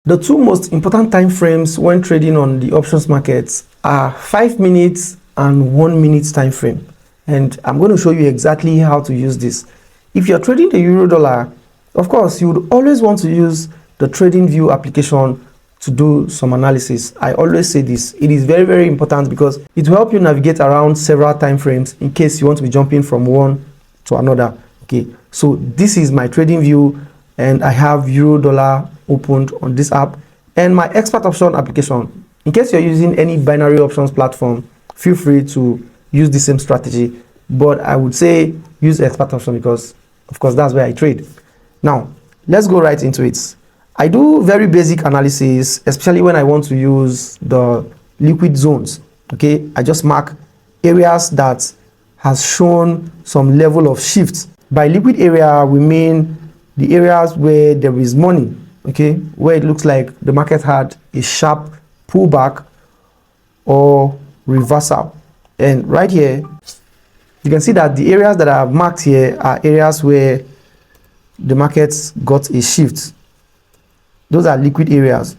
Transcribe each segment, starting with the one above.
The two most important time frames when trading on the options markets are 5 minutes and 1 minute time frame. And I'm going to show you exactly how to use this. If you're trading the euro dollar, of course, you would always want to use the TradingView application to do some analysis. I always say this. It is very, very important because it will help you navigate around several time frames in case you want to be jumping from one to another. Okay, so this is my TradingView and I have euro dollar opened on this app and my expert option application. In case you're using any binary options platform, feel free to use the same strategy, but I would say use expert option because of course that's where I trade. Now let's go right into it. I do very basic analysis, especially when I want to use the liquid zones. Okay, I just mark areas that has shown some level of shift. By liquid area we mean the areas where there is money, okay, where it looks like the market had a sharp pullback or reversal. And right here you can see that the areas that I have marked here are areas where the markets got a shift. Those are liquid areas.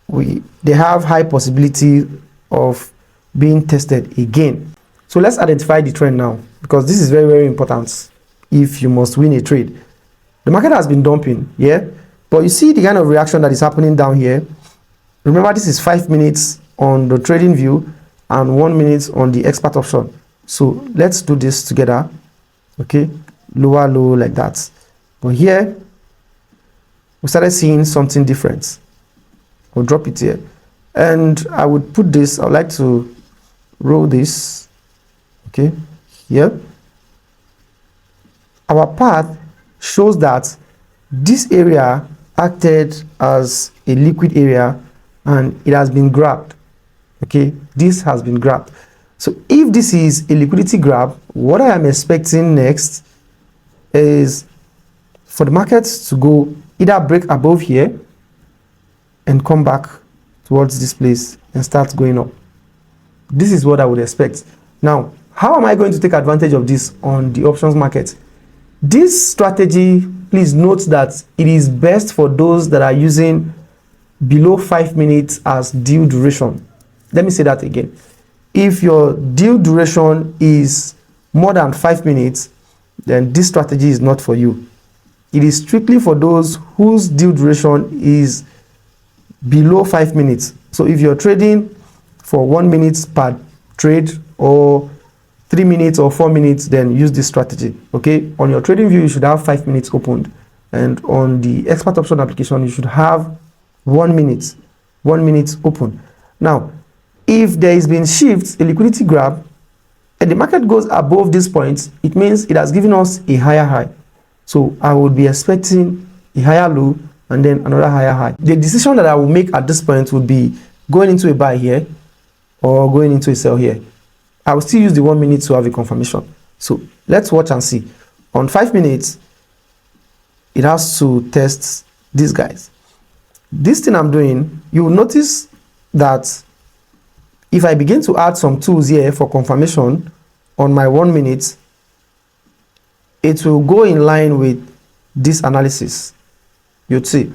They have high possibility of being tested again. So let's identify the trend now, because this is very, very important if you must win a trade. The market has been dumping, yeah, but you see the kind of reaction that is happening down here. Remember, this is 5 minutes on the TradingView and 1 minute on the expert option. So let's do this together. Okay, lower low like that. But here we started seeing something different. I'll drop it here and I would put this, I would like to roll this, okay, here. Our path shows that this area acted as a liquid area and it has been grabbed. Okay, this has been grabbed. So if this is a liquidity grab, what I am expecting next is for the markets to go either break above here and come back towards this place and start going up. This is what I would expect. Now, how am I going to take advantage of this on the options market? This strategy, please note that it is best for those that are using below 5 minutes as deal duration. Let me say that again. If your deal duration is more than 5 minutes, then this strategy is not for you. It is strictly for those whose deal duration is below 5 minutes. So if you're trading for 1 minute per trade or 3 minutes or 4 minutes, then use this strategy. Okay, on your TradingView you should have 5 minutes opened, and on the expert option application you should have 1 minute open. Now if there has been shifts, a liquidity grab, and the market goes above this point, it means it has given us a higher high. So I would be expecting a higher low and then another higher high. The decision that I will make at this point would be going into a buy here or going into a sell here. I will still use the 1 minute to have a confirmation. So let's watch and see. On 5 minutes, it has to test these guys. This thing I'm doing, you will notice that if I begin to add some tools here for confirmation on my 1 minute, it will go in line with this analysis. You'd see.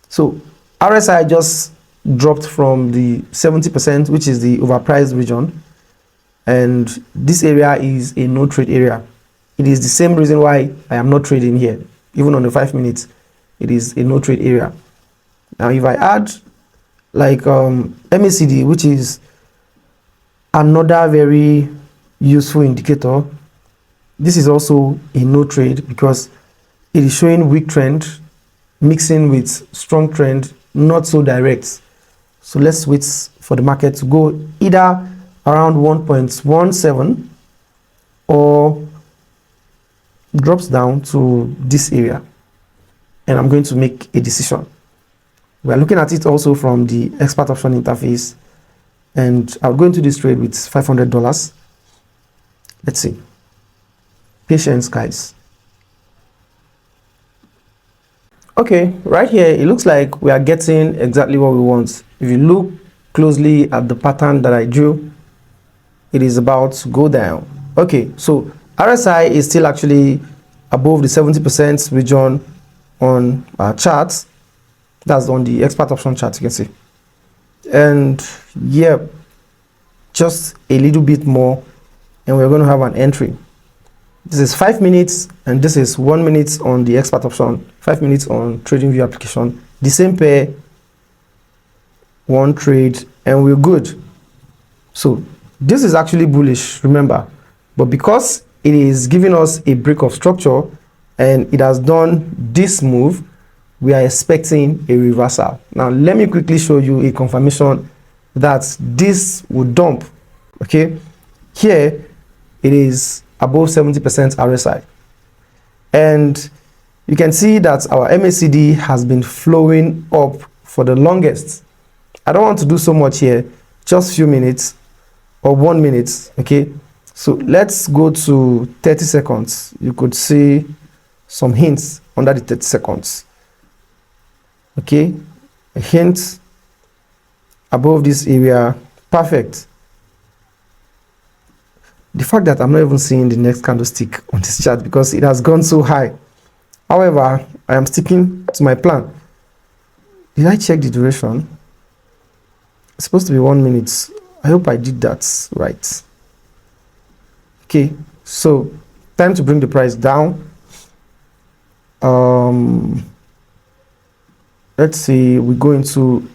So RSI just dropped from the 70%, which is the overpriced region, and this area is a no trade area. It is the same reason why I am not trading here. Even on the 5 minutes, it is a no trade area. Now if I add like MACD, which is another very useful indicator, this is also a no trade because it is showing weak trend mixing with strong trend, not so direct. So let's wait for the market to go either around 1.17 or drops down to this area, and I'm going to make a decision. We are looking at it also from the expert option interface, and I'll go into this trade with $500. Let's see. Patience, guys. Okay, right here it looks like we are getting exactly what we want. If you look closely at the pattern that I drew, it is about to go down. Okay, so RSI is still actually above the 70% region on our charts, That's on the expert option chart, you can see. And yeah, just a little bit more, and we're going to have an entry. This is 5 minutes, and this is 1 minute on the expert option, 5 minutes on TradingView application. The same pair, one trade, and we're good. So this is actually bullish, remember, but because it is giving us a break of structure and it has done this move, we are expecting a reversal. Now let me quickly show you a confirmation that this would dump. Okay, here it is above 70% RSI, and you can see that our MACD has been flowing up for the longest. I don't want to do so much here, just few minutes or 1 minute. Okay, so let's go to 30 seconds. You could see some hints under the 30 seconds. Okay, a hint above this area. Perfect. The fact that I'm not even seeing the next candlestick on this chart because it has gone so high. However, I am sticking to my plan. Did I check the duration? It's supposed to be 1 minute. I hope I did that right. Okay, so time to bring the price down. Let's see, we go into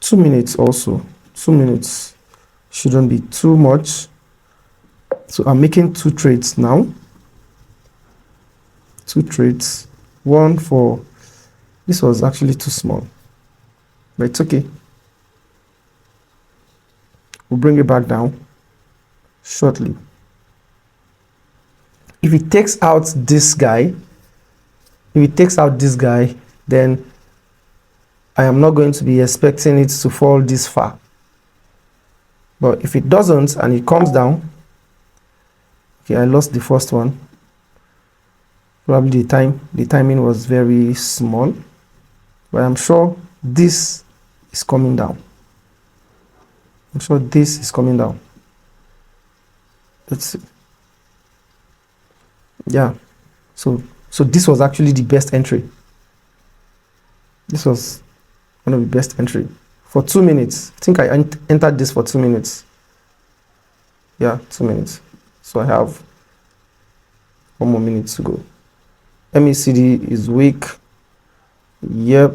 2 minutes also. 2 minutes shouldn't be too much. So I'm making 2 trades now. 2 trades. One for, this was actually too small, but it's okay. We'll bring it back down shortly. If it takes out this guy, then I am not going to be expecting it to fall this far. But if it doesn't and it comes down, okay, I lost the first one. Probably the timing was very small, but I'm sure this is coming down. I'm sure this is coming down. Let's see. Yeah, so this was actually the best entry. This was one of the best entry for 2 minutes. I think I entered this for 2 minutes. Yeah, 2 minutes. So I have 1 more minute to go. MACD is weak. Yep,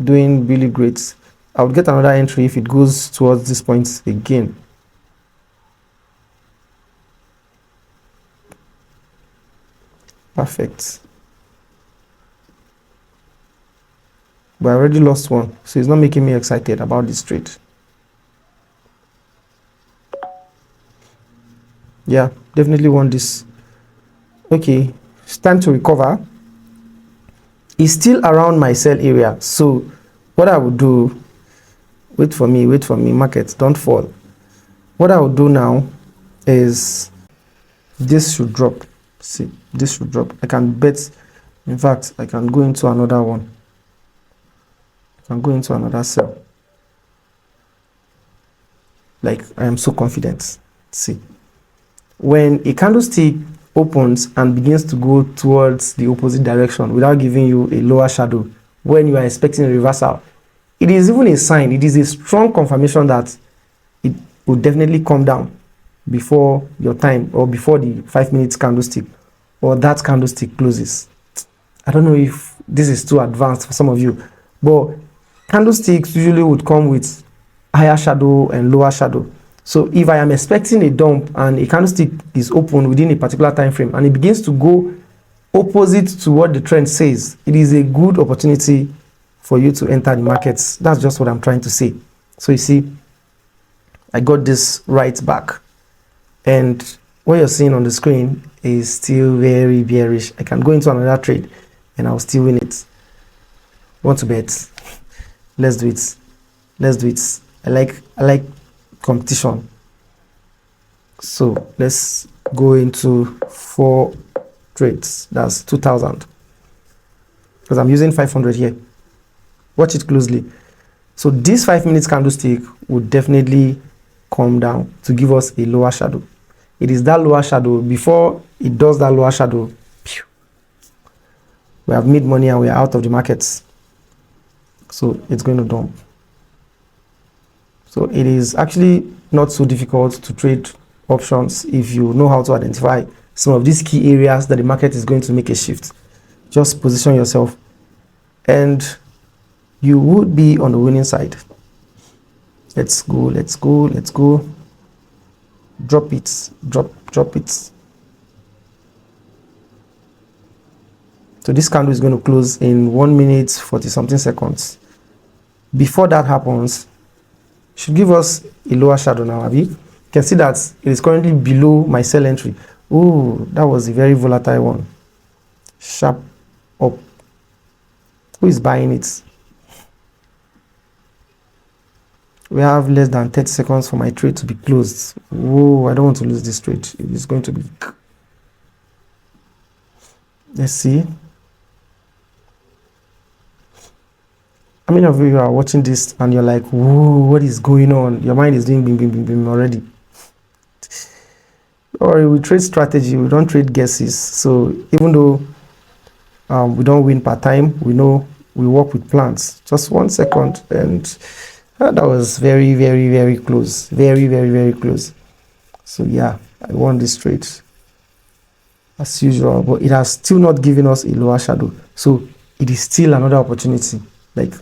doing really great. I would get another entry if it goes towards this point again. Perfect. But I already lost one, so it's not making me excited about this trade. Yeah, definitely want this. Okay, it's time to recover. It's still around my sell area, so what I would do, wait for me, markets, don't fall. What I would do now is this should drop. See, this should drop. I can bet, in fact, I can go into another one. I can go into another sell. Like, I am so confident. See, when a candlestick opens and begins to go towards the opposite direction without giving you a lower shadow when you are expecting a reversal, it is even a sign, it is a strong confirmation that it will definitely come down before your time or before the 5 minutes candlestick or that candlestick closes. I don't know if this is too advanced for some of you, but candlesticks usually would come with higher shadow and lower shadow. So if I am expecting a dump and a candlestick is open within a particular time frame and it begins to go opposite to what the trend says, it is a good opportunity for you to enter the markets. That's just what I'm trying to say. So you see, I got this right back, and what you're seeing on the screen is still very bearish. I can go into another trade and I'll still win it. Want to bet? Let's do it. Let's do it. I like competition. So let's go into 4 trades. That's 2,000 because I'm using 500 here. Watch it closely. So this 5 minutes candlestick would definitely come down to give us a lower shadow. It is that lower shadow. Before it does that lower shadow, We have made money and we are out of the markets. So it's going to dump. So it is actually not so difficult to trade options if you know how to identify some of these key areas that the market is going to make a shift. Just position yourself and you would be on the winning side. Let's go. Drop it. Drop it. So this candle is going to close in 1 minute 40 something seconds. Before that happens, should give us a lower shadow now, Abby. You can see that it is currently below my sell entry. Oh, that was a very volatile one. Sharp up. Who is buying it? We have less than 30 seconds for my trade to be closed. Whoa, I don't want to lose this trade. It is going to be... Let's see. How many of you are watching this and you're like, whoa, what is going on? Your mind is doing bing, bing, bing, bing already. Or we trade strategy, we don't trade guesses. So even though we don't win per time, we know we work with plans. Just 1 second, and that was very, very, very close. Very, very, very close. So yeah, I won this trade as usual, but it has still not given us a lower shadow. So it is still another opportunity. Like